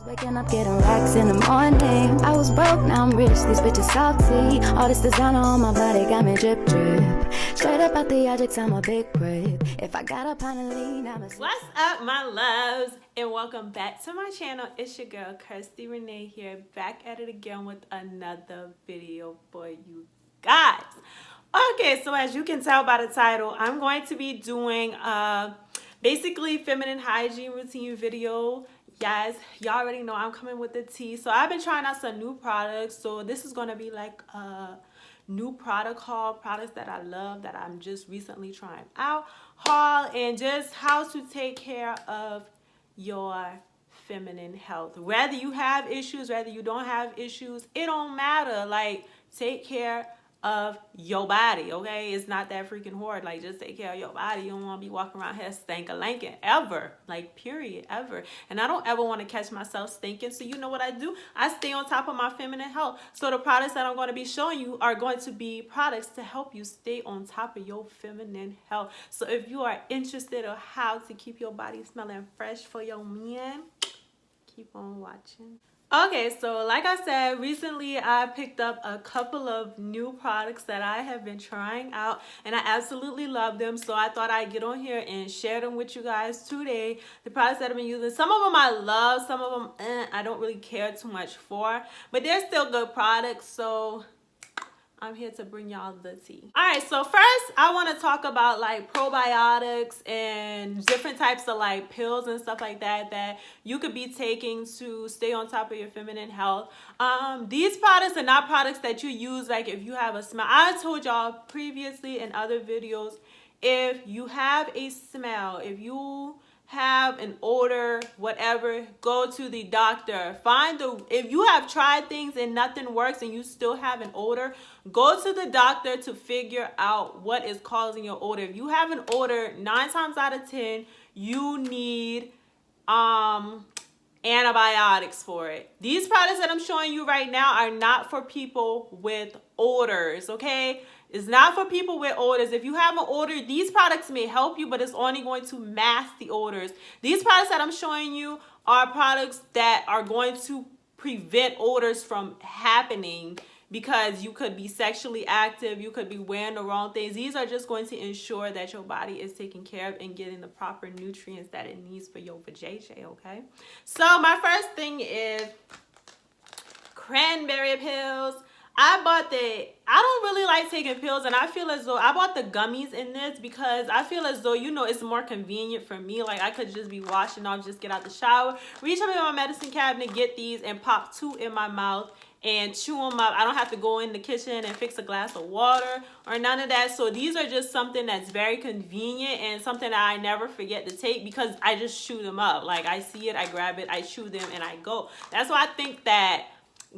Waking up, getting racks in the morning. I was broke, now I'm rich. These bitches salty. All this designer on my body got me drip drip. Straight up out the objects, I'm a big grip. If I got up on a lean, I'm a. What's up, my loves, and welcome back to my channel. It's your girl Kirsty Renee here, back at it again with another video for you guys. Okay, so as you can tell by the title, I'm going to be doing basically feminine hygiene routine video. Yes, y'all already know I'm coming with the tea. So I've been trying out some new products. So this is going to be like a new product haul, products that I love that I'm just recently trying out haul, and just how to take care of your feminine health. Whether you have issues, whether you don't have issues, it don't matter. Like, take care of your body, okay? It's not that freaking hard. Like, just take care of your body. You don't want to be walking around here stank-a-lankin' ever, like, period, ever. And I don't ever want to catch myself stinking. So you know what I do? I stay on top of my feminine health. So the products that I'm going to be showing you are going to be products to help you stay on top of your feminine health. So if you are interested in how to keep your body smelling fresh for your man, keep on watching. Okay, so like I said, recently I picked up a couple of new products that I have been trying out, and I absolutely love them. So I thought I'd get on here and share them with you guys today. The products that I've been using, some of them I love, some of them I don't really care too much for, but they're still good products. So I'm here to bring y'all the tea. All right, so first I want to talk about like probiotics and different types of like pills and stuff like that that you could be taking to stay on top of your feminine health. These products are not products that you use like if you have a smell. I told y'all previously in other videos, if you have a smell, if you have an odor, whatever, go to the doctor. If you have tried things and nothing works and you still have an odor, go to the doctor to figure out what is causing your odor. If you have an odor, 9 times out of 10, you need antibiotics for it. These products that I'm showing you right now are not for people with odors, okay? It's not for people with odors. If you have an odor, these products may help you, but it's only going to mask the odors. These products that I'm showing you are products that are going to prevent odors from happening, because you could be sexually active, you could be wearing the wrong things. These are just going to ensure that your body is taken care of and getting the proper nutrients that it needs for your vajayjay, okay? So my first thing is cranberry pills. I don't really like taking pills, and I feel as though I bought the gummies in this because I feel as though, you know, it's more convenient for me. Like, I could just be washing off, just get out the shower, reach up in my medicine cabinet, get these, and pop 2 in my mouth and chew them up. I don't have to go in the kitchen and fix a glass of water or none of that. So these are just something that's very convenient and something that I never forget to take because I just chew them up. Like, I see it, I grab it, I chew them, and I go. That's why I think that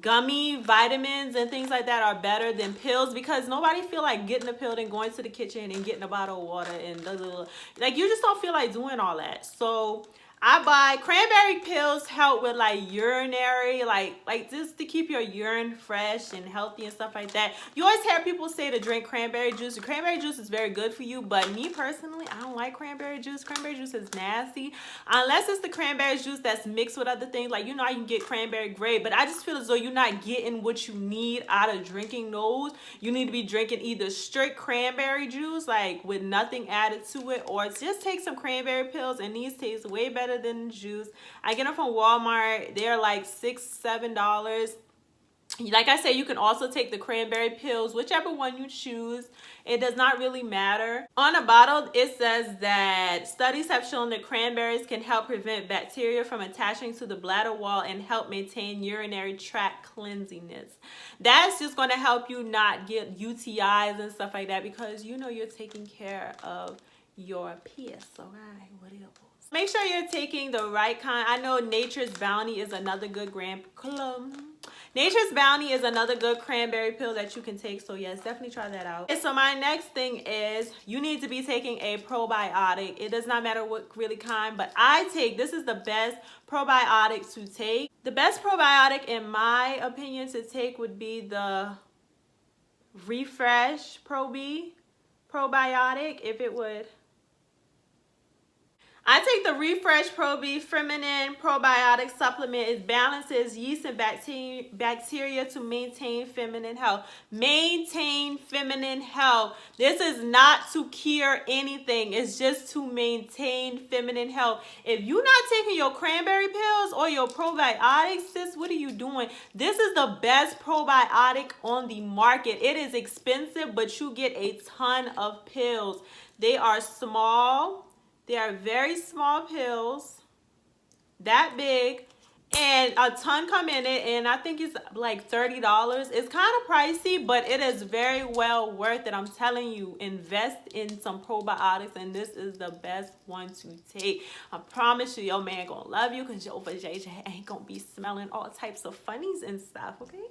gummy vitamins and things like that are better than pills, because nobody feel like getting a pill and going to the kitchen and getting a bottle of water and blah, blah, blah. Like, you just don't feel like doing all that. So I buy cranberry pills, help with like urinary, like just to keep your urine fresh and healthy and stuff like that. You always hear people say to drink cranberry juice. The cranberry juice is very good for you, but me personally, I don't like cranberry juice. Cranberry juice is nasty. Unless it's the cranberry juice that's mixed with other things. Like, you know, you can get cranberry grape, but I just feel as though you're not getting what you need out of drinking those. You need to be drinking either straight cranberry juice, like with nothing added to it, or just take some cranberry pills, and these taste way better than juice. I get them from Walmart. They're like $6-7. Like I said, you can also take the cranberry pills, whichever one you choose. It does not really matter. On the bottle, it says that studies have shown that cranberries can help prevent bacteria from attaching to the bladder wall and help maintain urinary tract cleanliness. That's just going to help you not get UTIs and stuff like that, because you know you're taking care of your piss, all right? Whatever. Make sure you're taking the right kind. I know Nature's Bounty is another good Nature's Bounty is another good cranberry pill that you can take. So yes, definitely try that out. Okay, so my next thing is you need to be taking a probiotic. It does not matter what really kind, but this is the best probiotic to take. The best probiotic, in my opinion, to take would be the Refresh probiotic, if it would. I take the Refresh Pro B Feminine Probiotic Supplement. It balances yeast and bacteria to maintain feminine health. Maintain feminine health. This is not to cure anything. It's just to maintain feminine health. If you're not taking your cranberry pills or your probiotics, sis, what are you doing? This is the best probiotic on the market. It is expensive, but you get a ton of pills. They are small. They are very small pills, that big, and a ton come in it, and I think it's like $30. It's kind of pricey, but it is very well worth it. I'm telling you, invest in some probiotics, and this is the best one to take. I promise you, your man gonna love you because your JJ ain't gonna be smelling all types of funnies and stuff, okay?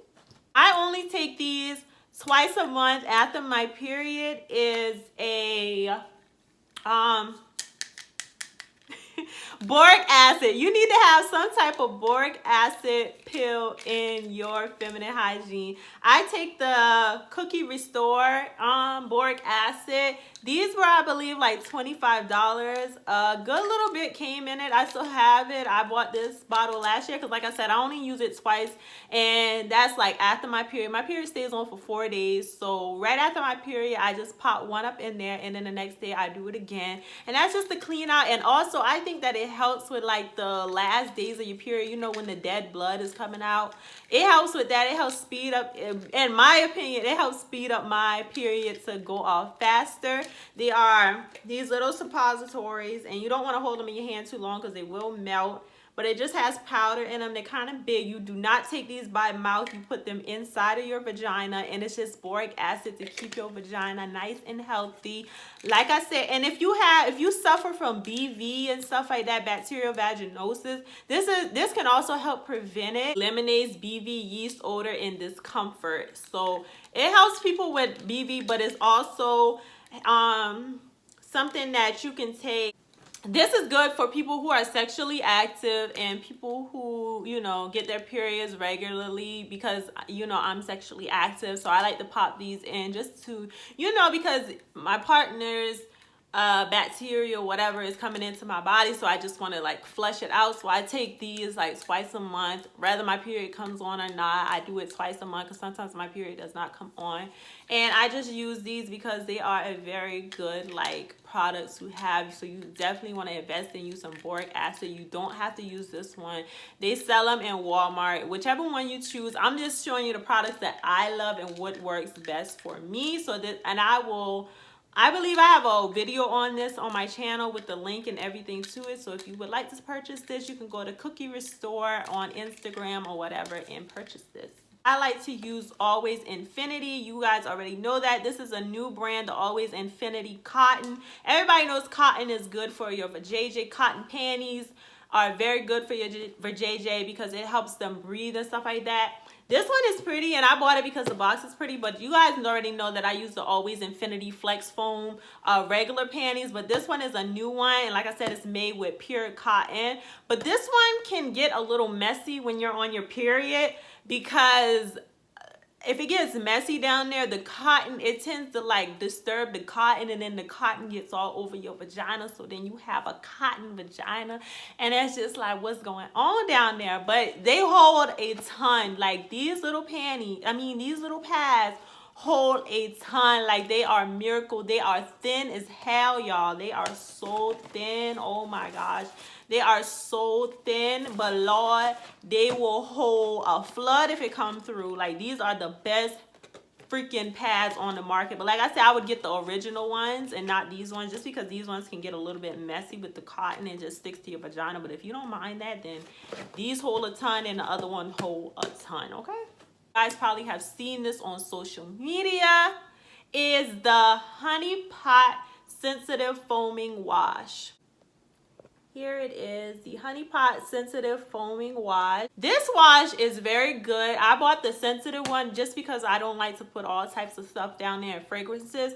I only take these twice a month after my period is a boric acid. You need to have some type of boric acid pill in your feminine hygiene. I take the Cookie Restore boric acid. These were, I believe, like $25. A good little bit came in it. I still have it. I bought this bottle last year because, like I said, I only use it twice, and that's like after my period. My period stays on for 4 days, so right after my period, I just pop one up in there, and then the next day I do it again, and that's just to clean out. And also, I think that it helps with like the last days of your period, you know, when the dead blood is coming out. It helps with that. It helps speed up, in my opinion, it helps speed up my period to go off faster. They are these little suppositories, and you don't want to hold them in your hand too long because they will melt. But it just has powder in them. They're kind of big. You do not take these by mouth. You put them inside of your vagina, and it's just boric acid to keep your vagina nice and healthy. Like I said, and if you suffer from BV and stuff like that, bacterial vaginosis, this can also help prevent it. Eliminates BV yeast odor and discomfort. So it helps people with BV, but it's also something that you can take. This is good for people who are sexually active and people who, you know, get their periods regularly, because, you know, I'm sexually active. So I like to pop these in just to, you know, because my partner's bacteria or whatever is coming into my body, so I just want to like flush it out. So I take these like twice a month, whether my period comes on or not. I do it twice a month because sometimes my period does not come on, and I just use these because they are a very good like products to have. So you definitely want to invest in use some boric acid. You don't have to use this one. They sell them in Walmart. Whichever one you choose, I'm just showing you the products that I love and what works best for me. So that, and I believe I have a video on this on my channel with the link and everything to it. So if you would like to purchase this, you can go to Cookie Restore on Instagram or whatever and purchase this. I like to use Always Infinity. You guys already know that. This is a new brand, the Always Infinity Cotton. Everybody knows cotton is good for your vajayjay. Cotton panties are very good for your vajayjay because it helps them breathe and stuff like that. This one is pretty, and I bought it because the box is pretty, but you guys already know that I use the Always Infinity Flex Foam regular panties, but this one is a new one, and like I said, it's made with pure cotton. But this one can get a little messy when you're on your period, because if it gets messy down there, the cotton, it tends to like disturb the cotton, and then the cotton gets all over your vagina, so then you have a cotton vagina, and it's just like, what's going on down there? But they hold a ton. Like these little these little pads hold a ton. Like they are miracle. They are thin as hell, y'all. They are so thin. Oh my gosh. They are so thin, but Lord, they will hold a flood if it comes through. Like these are the best freaking pads on the market. But like I said, I would get the original ones and not these ones, just because these ones can get a little bit messy with the cotton and just sticks to your vagina. But if you don't mind that, then these hold a ton and the other one hold a ton, okay? You guys probably have seen this on social media. Is the Honey Pot Sensitive Foaming Wash. Here it is, the Honey Pot Sensitive Foaming Wash. This wash is very good. I bought the sensitive one just because I don't like to put all types of stuff down there and fragrances.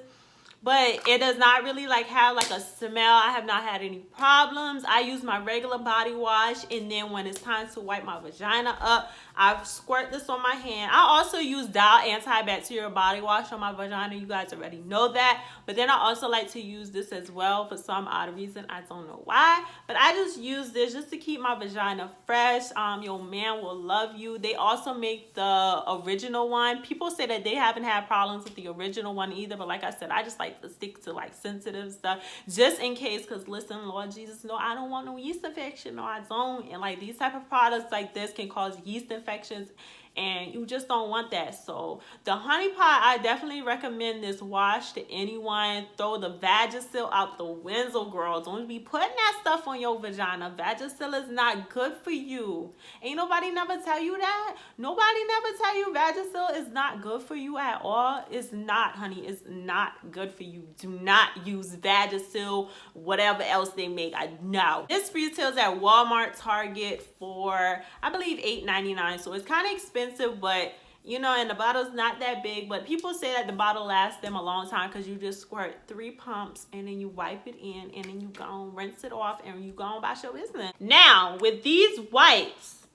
but it does not really like have like a smell. I have not had any problems. I use my regular body wash, and then when it's time to wipe my vagina up, I squirt this on my hand. I also use Dial antibacterial body wash on my vagina. You guys already know that. But then I also like to use this as well for some odd reason. I don't know why. But I just use this just to keep my vagina fresh. Your man will love you. They also make the original one. People say that they haven't had problems with the original one either. But like I said, I just like to stick to like sensitive stuff just in case. Because listen, Lord Jesus, no, I don't want no yeast infection. No, I don't. And like these type of products like this can cause yeast infections, and you just don't want that. So the honey pot, I definitely recommend this wash to anyone. Throw the Vagisil out the window, girl. Don't be putting that stuff on your vagina. Vagisil is not good for you. Ain't nobody never tell you that. Nobody never tell you Vagisil is not good for you at all. It's not, honey. It's not good for you. Do not use Vagisil, whatever else they make. I know. This retails at Walmart, Target for, I believe, $8.99. So it's kind of expensive, but you know, and the bottle's not that big. But people say that the bottle lasts them a long time because you just squirt 3 pumps and then you wipe it in and then you go and rinse it off and you go on about your business. Now, with these wipes,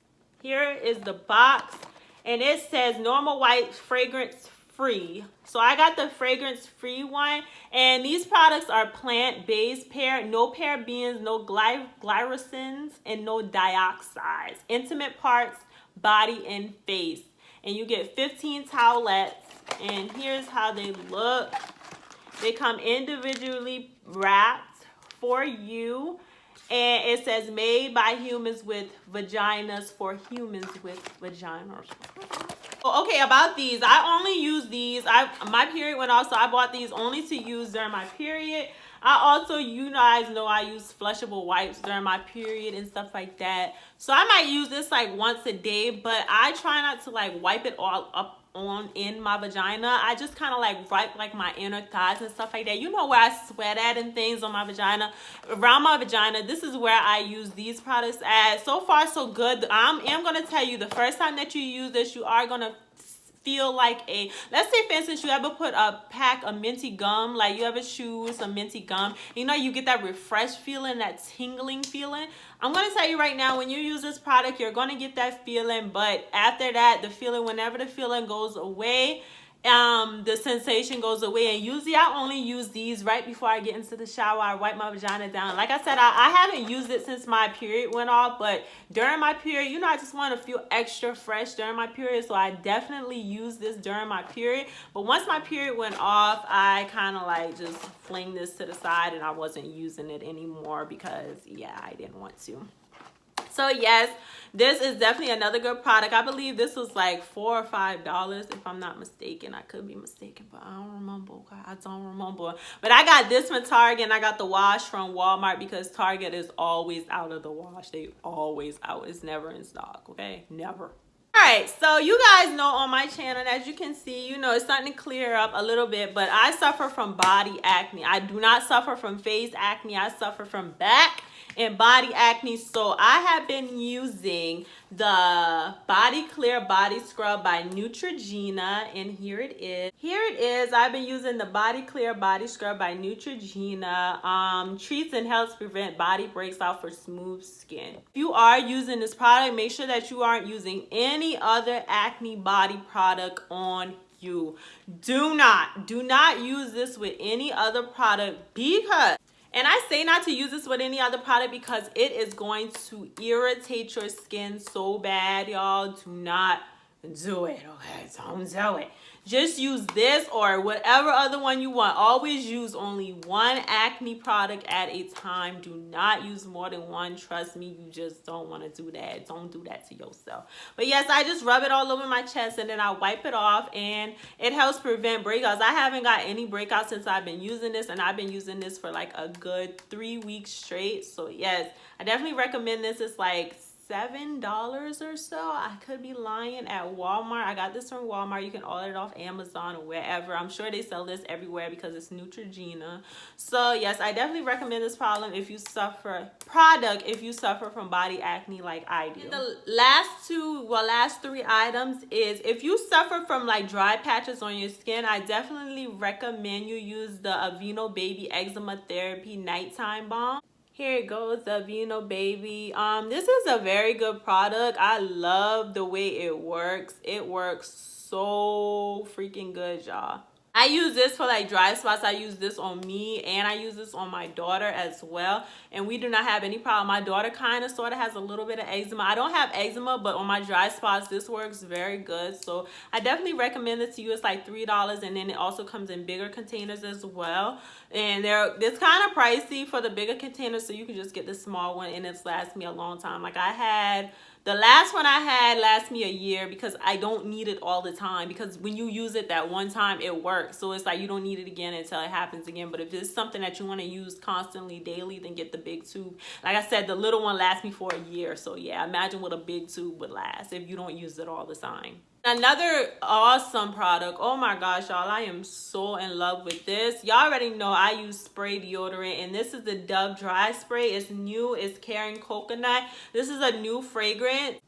here is the box, and it says normal wipes, fragrance free. So I got the fragrance free one, and these products are plant-based, no parabens, no glycines, and no dioxides. Intimate parts, body and face. And you get 15 towelettes, and here's how they look. They come individually wrapped for you, and it says made by humans with vaginas for humans with vaginas. Okay, about these, I only use these. My period went off, so I bought these only to use during my period. I also, you guys know, I use flushable wipes during my period and stuff like that. So I might use this like once a day, but I try not to like wipe it all up in my vagina. I just kind of like wipe like my inner thighs and stuff like that. You know, where I sweat at and things on my vagina, around my vagina. This is where I use these products at. So far, so good. I am going to tell you, the first time that you use this, you are going to feel like a, let's say for instance, you ever put a pack of minty gum, like you ever chew some minty gum, you know, you get that refreshed feeling, that tingling feeling. I'm going to tell you right now, when you use this product, you're going to get that feeling, but after that, the feeling, whenever the feeling goes away, the sensation goes away. And usually I only use these right before I get into the shower. I wipe my vagina down. Like I said, I haven't used it since my period went off, but during my period, you know, I just want to feel extra fresh during my period, so I definitely use this during my period. But once my period went off, I kind of like just fling this to the side, and I wasn't using it anymore because, yeah, I didn't want to. So yes, this is definitely another good product. I believe this was like $4 or $5 if I'm not mistaken. I could be mistaken, but I don't remember. Okay? I don't remember. But I got this from Target, and I got the wash from Walmart because Target is always out of the wash. They always out. It's never in stock, okay? Never. Alright, so you guys know on my channel, as you can see, you know, it's starting to clear up a little bit, but I suffer from body acne. I do not suffer from face acne. I suffer from back and body acne. So I have been using the Body Clear Body Scrub by Neutrogena, and here it is. Here it is. I've been using the Body Clear Body Scrub by Neutrogena. Treats and helps prevent body breaks out for smooth skin. If you are using this product, make sure that you aren't using any other acne body product on you. Do not use this with any other product, because, and I say not to use this with any other product because it is going to irritate your skin so bad, y'all. Do not do it, okay? Don't do it. Just use this or whatever other one you want. Always use only one acne product at a time. Do not use more than one. Trust me, you just don't want to do that. Don't do that to yourself. But yes, I just rub it all over my chest and then I wipe it off, and it helps prevent breakouts. I haven't got any breakouts since I've been using this, and I've been using this for like a good 3 weeks straight. So yes, I definitely recommend this. It's like $7 or so. I could be lying. At Walmart. I got this from Walmart. You can order it off Amazon or wherever. I'm sure they sell this everywhere because it's Neutrogena. So yes, I definitely recommend this if you suffer from body acne like I do. And the last two last 3 items is, if you suffer from like dry patches on your skin, I definitely recommend you use the Aveeno Baby Eczema Therapy Nighttime Balm. Here it goes, the Aveeno Baby. This is a very good product. I love the way it works. It works so freaking good, y'all. I use this for like dry spots. I use this on me, and I use this on my daughter as well, and we do not have any problem. My daughter kind of sort of has a little bit of eczema. I don't have eczema, but on my dry spots this works very good. So I definitely recommend it to you. It's like $3, and then it also comes in bigger containers as well, and it's kind of pricey for the bigger containers, so you can just get the small one, and it's lasts me a long time. Like the last one I had lasts me a year because I don't need it all the time, because when you use it that one time, it works. So it's like you don't need it again until it happens again. But if it's something that you want to use constantly, daily, then get the big tube. Like I said, the little one lasts me for a year. So yeah, imagine what a big tube would last if you don't use it all the time. Another awesome product. Oh my gosh, y'all, I am so in love with this. Y'all already know I use spray deodorant, and this is the Dove Dry Spray. It's new. It's Caring Coconut. This is a new fragrance.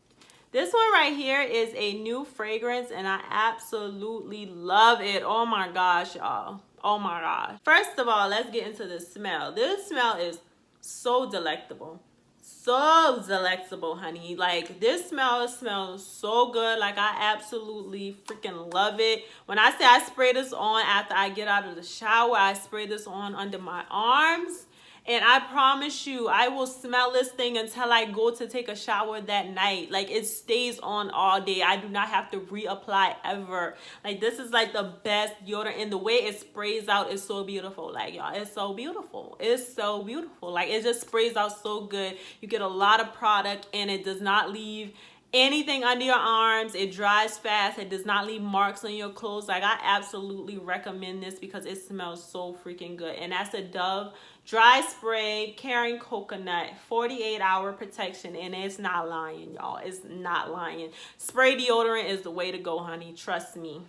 This one right here is a new fragrance, and I absolutely love it. Oh my gosh, y'all. Oh my gosh. First of all, let's get into the smell. This smell is so delectable. So delectable, honey. Like, this smells so good. Like, I absolutely freaking love it. When I say I spray this on after I get out of the shower, I spray this on under my arms, and I promise you, I will smell this thing until I go to take a shower that night. Like, it stays on all day. I do not have to reapply ever. Like, this is like the best deodorant, and the way it sprays out is so beautiful. Like, y'all, it's so beautiful. It's so beautiful. Like, it just sprays out so good. You get a lot of product, and it does not leave anything under your arms. It dries fast. It does not leave marks on your clothes. Like, I absolutely recommend this because it smells so freaking good. And that's a Dove Dry Spray Caring Coconut 48-hour protection, and it's not lying, y'all. It's not lying. Spray deodorant is the way to go, honey. Trust me.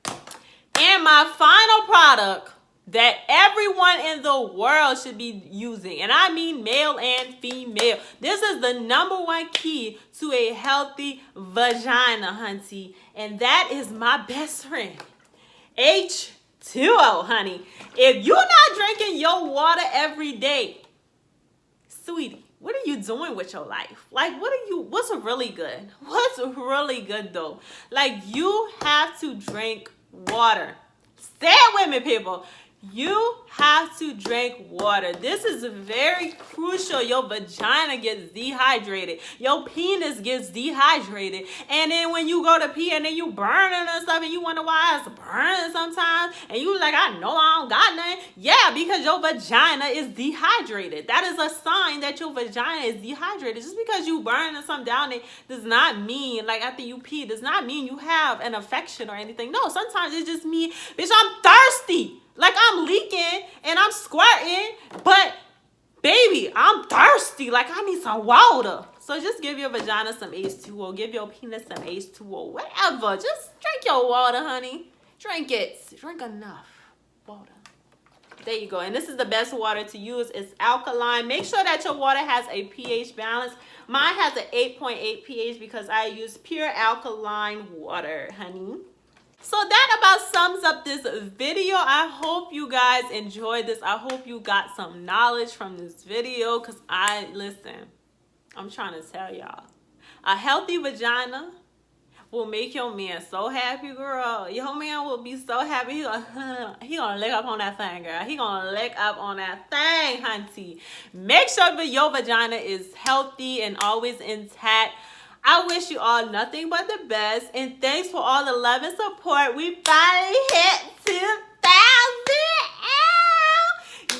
And my final product that everyone in the world should be using, and I mean male and female. This is the #1 key to a healthy vagina, hunty, and that is my best friend, H2O, honey. If you're not drinking your water every day, sweetie, what are you doing with your life? Like, what's really good? What's really good though? Like, you have to drink water. Say it with me, people. You have to drink water. This is very crucial. Your vagina gets dehydrated. Your penis gets dehydrated. And then when you go to pee and then you burning and stuff, and you wonder why it's burning sometimes, and you like, I know I don't got nothing. Yeah, because your vagina is dehydrated. That is a sign that your vagina is dehydrated. Just because you burning something down it does not mean, like after you pee, does not mean you have an infection or anything. No, sometimes it just means, bitch, I'm thirsty. Like, I'm leaking and I'm squirting, but baby, I'm thirsty. Like, I need some water. So just give your vagina some H2O. Give your penis some H2O. Whatever. Just drink your water, honey. Drink it. Drink enough water. There you go. And this is the best water to use. It's alkaline. Make sure that your water has a pH balance. Mine has an 8.8 pH because I use pure alkaline water, honey. So that about sums up this video. I hope you guys enjoyed this. I hope you got some knowledge from this video, because listen, I'm trying to tell y'all, a healthy vagina will make your man so happy, girl. Your man will be so happy. He gonna lick up on that thing, girl. He gonna lick up on that thing, hunty. Make sure that your vagina is healthy and always intact. I wish you all nothing but the best, and thanks for all the love and support. We finally hit 2,000.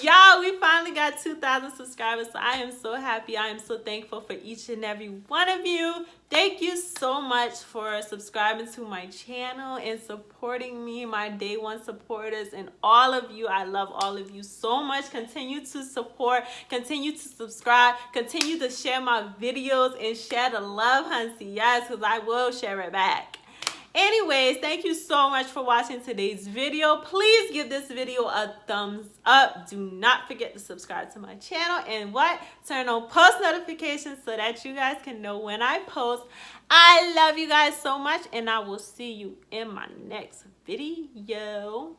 Y'all, we finally got 2,000 subscribers, so I am so happy. I am so thankful for each and every one of you. Thank you so much for subscribing to my channel and supporting me, my day one supporters, and all of you. I love all of you so much. Continue to support, continue to subscribe, continue to share my videos, and share the love, hunty. Yes, because I will share it back. Anyways, thank you so much for watching today's video. Please give this video a thumbs up. Do not forget to subscribe to my channel and turn on post notifications so that you guys can know when I post. I love you guys so much, and I will see you in my next video.